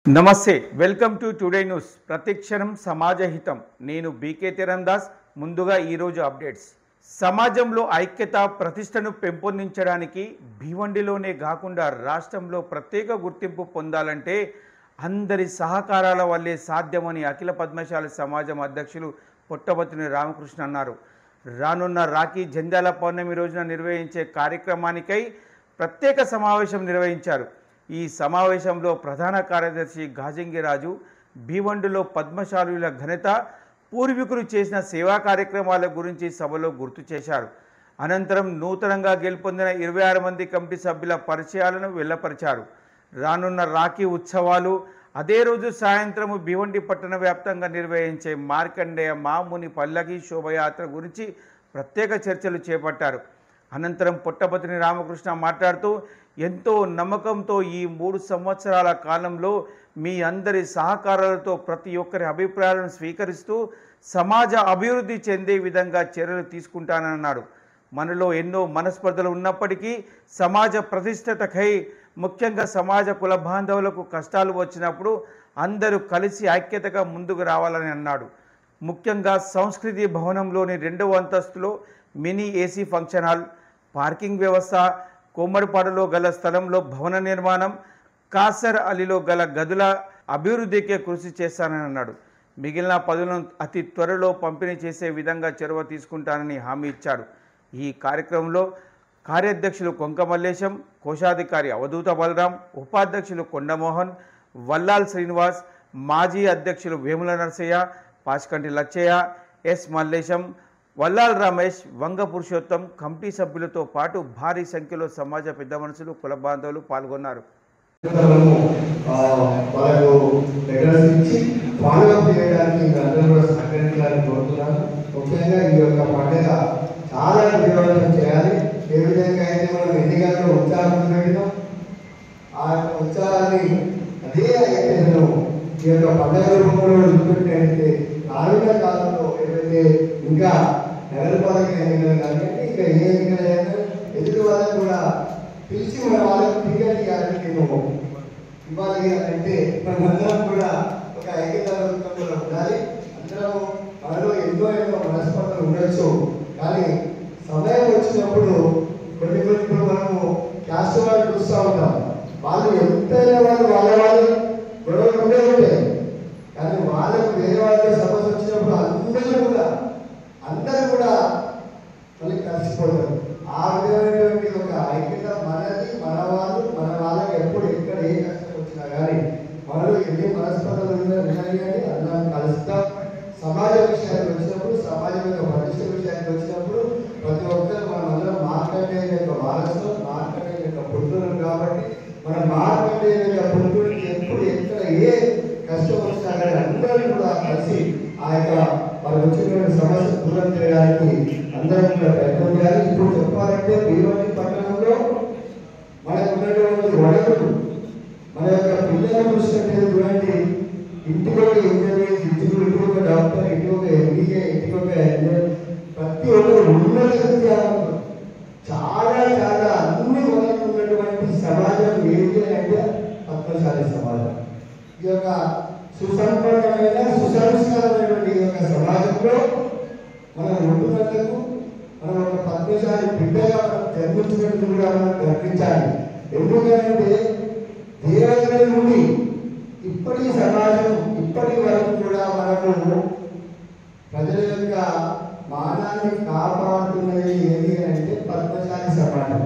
నమస్తే welcome to today news ప్రతిక్షణం సమాజహితం నేను బీకే తిరందాస్ ముందుగా ఈరోజు అప్డేట్స్ సమాజంలో ఐక్యత ప్రతిష్టను పెంపొందించడానికి భివండిలోనే కాకుండా రాష్ట్రంలో ప్రత్యేక గుర్తింపు పొందాలంటే అందరి సహకారాల వల్లే సాధ్యమని అఖిల పద్మశాలి సమాజం అధ్యక్షులు పుట్టపర్తి రామకృష్ణ అన్నారు. రానున్న రాఖీ జంధ్యాల పౌర్ణమి రోజున నిర్వహించే కార్యక్రమానికై ప్రత్యేక సమావేశం నిర్వహించారు. ఈ సమావేశంలో ప్రధాన కార్యదర్శి గాజంగిరాజు భీవండిలో పద్మశాలుల ఘనత పూర్వీకులు చేసిన సేవా కార్యక్రమాల గురించి సభలో గుర్తు చేశారు. అనంతరం నూతనంగా గెలుపొందిన 26 మంది కమిటీ సభ్యుల పరిచయాలను వెల్లపరిచారు. రానున్న రాఖీ ఉత్సవాలు అదే రోజు సాయంత్రం భీవండి పట్టణ వ్యాప్తంగా నిర్వహించే మార్కండేయ మాముని పల్లకి శోభయాత్ర గురించి ప్రత్యేక చర్చలు చేపట్టారు. అనంతరం పుట్టపర్తి రామకృష్ణ మాట్లాడుతూ ఎంతో నమ్మకంతో ఈ 3 సంవత్సరాల కాలంలో మీ అందరి సహకారాలతో ప్రతి ఒక్కరి అభిప్రాయాలను స్వీకరిస్తూ సమాజ అభివృద్ధి చెందే విధంగా చర్యలు తీసుకుంటానన్నాడు. మనలో ఎన్నో మనస్పర్ధలు ఉన్నప్పటికీ సమాజ ప్రతిష్టతకై ముఖ్యంగా సమాజ కుల బాంధవులకు కష్టాలు వచ్చినప్పుడు అందరూ కలిసి ఐక్యతగా ముందుకు రావాలని అన్నాడు. ముఖ్యంగా సంస్కృతి భవనంలోని 2వ అంతస్తులో mini AC function hall, parking వ్యవస్థ, కోమ్మడిపాడులో గల స్థలంలో భవన నిర్మాణం, కాసర్ అలీలో గల గదుల అభివృద్ధికి కృషి చేస్తానని అన్నాడు. మిగిలిన పదులను అతి త్వరలో పంపిణీ చేసే విధంగా చొరవ తీసుకుంటానని హామీ ఇచ్చాడు. ఈ కార్యక్రమంలో కార్యాధ్యక్షులు కొంకమల్లేశం, కోశాధికారి అవధూత బలరాం, ఉపాధ్యక్షులు కొండమోహన్, వల్లాల్ శ్రీనివాస్, మాజీ అధ్యక్షులు వేముల నరసయ్య, పాచికంటి లచ్చయ్య, ఎస్ మల్లేశం, వల్లాల్ రమేష్, వంగ పురుషోత్తం, కమిటీ సభ్యులతో పాటు భారీ సంఖ్యలో సమాజ పెద్ద మనుషులు కుల బాంధవులు పాల్గొన్నారు. ముఖ్యంగా ఈ యొక్క పండుగ చాలా విజయవంతం చేయాలి. ఏ విధంగా అయితే మనం ఎన్నికల్లో ఉత్సాహం పెట్టినాం, ఆ యొక్క ఉత్సాహాన్ని అదే ఐక్యతను ఈ యొక్క పండుగ రూపంలో చూపెట్టినట్లయితే రానున్న కాలంలో ఏదైతే ఇంకా నగరపాలక ఎన్నికలు కానీ ఇంకా ఏ ఎన్నికలైనా ఎదుటి వాళ్ళకు కూడా పిలిచి మన వాళ్ళకు టికెట్ ఇవ్వాలి అంటే మనమందరం కూడా ఒక ఐక్యత రూపంలో ఉండాలి. అందరం మనలో ఎన్నో మనస్పర్ధలు ఉండొచ్చు, కానీ సమయం వచ్చినప్పుడు కొన్ని మనము క్యాస్ట్ వాళ్ళు చూస్తూ ఉంటాం. వాళ్ళు ఎంతైనా వాళ్ళు గొడవలు ఉండే ఉంటాయి, కానీ వాళ్ళకు వేరే వాళ్ళతో సమస్య వచ్చినప్పుడు అందరూ కూడా మళ్ళీ కలిసిపోతారు. ఆ విధమైనటువంటి ఒక ఐక్యత మనది, మన వాళ్ళకి ఎప్పుడు ఎక్కడ ఏ కష్టం వచ్చినా కానీ మనలో ఎన్ని మనస్పర్ధలు ఉన్నాయి కానీ అందరం కలుస్తాం. సమాజ విషయానికి వచ్చినప్పుడు, సమాజం యొక్క ప్రతిష్ట విషయానికి వచ్చినప్పుడు ప్రతి ఒక్కరు మనం అందరం మార్కండేయ యొక్క వారసులు, మార్కండేయ యొక్క పుత్రులు. కాబట్టి మన మార్కండేయ యొక్క పుత్రుడికి ఎప్పుడు ఎక్కడ ఏ కష్టం వచ్చినా కానీ అందరూ కూడా కలిసి ఆ యొక్క మనకు వచ్చినటువంటి సమస్య దూరం చేయడానికి అందరం కూడా ప్రయత్నం చేయాలి. ఇప్పుడు చెప్పాలంటే భీవండి పట్టణంలో మనకు ఉన్నటువంటి వనరులు మన యొక్క పిల్లల చూసినట్టే చూడండి. ఇంటికొక ఇంజనీర్, ఇంటికొక డాక్టర్, ఇంటికొక ఎంబీఏ, ఇంటికొక ఇంజనీర్, ప్రతి ఒక్కరు ఉన్నత విద్యావంతులు. చాలా అన్ని వనరులు ఉన్నటువంటి సమాజం ఏది అంటే పద్మశాలి సమాజం. ఈ యొక్క సుసంపన్నమైన సుసంస్కారమైనటువంటి ఈ యొక్క సమాజంలో మనం ఉంటున్నందుకు మనం ఒక పద్మశాలి బిడ్డగా మనం జన్మించినట్టు కూడా మనం గర్వించాలి. ఎందుకంటే దేవతల నుండి ఇప్పటి సమాజం ఇప్పటి వరకు కూడా మనము ప్రజల యొక్క మానాన్ని కాపాడుతున్నది ఏది అంటే పద్మశాలి సమాజం.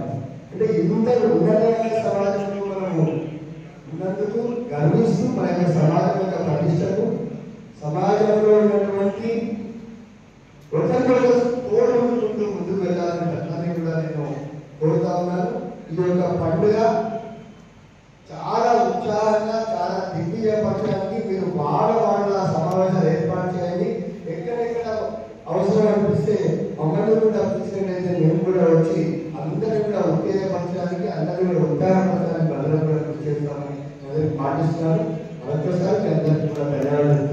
అంటే ఇంత ఉన్నతమైన సమాజంలో మనము ఉన్నందుకు గర్విస్తూ మన యొక్క సమాజం యొక్క ప్రతిష్టకు, సమాజంలో ఉన్నటువంటి ఒకరికొకరు తోడుకుంటూ ముందుకు వెళ్ళాలని అట్లనే కూడా నేను కోరుతా ఉన్నాను. ఈ యొక్క పండుగ చాలా ఉత్సాహంగా, చాలా దిగ్విజయపరచడానికి మీరు వాడవాడల సమావేశాలు ఏర్పాటు చేయండి. ఎక్కడెక్కడ అవసరం అనిపిస్తే మమ్మల్ని కూడా అనిపించినట్లయితే మేము కూడా వచ్చి అందరినీ కూడా ఉత్తేజపరచడానికి, అందరినీ కూడా ఉత్సాహపరచడానికి అందరూ కూడా కృషి చేస్తామని పాటిస్తున్నాను. మరొకసారి అందరికీ కూడా ధన్యవాదాలు.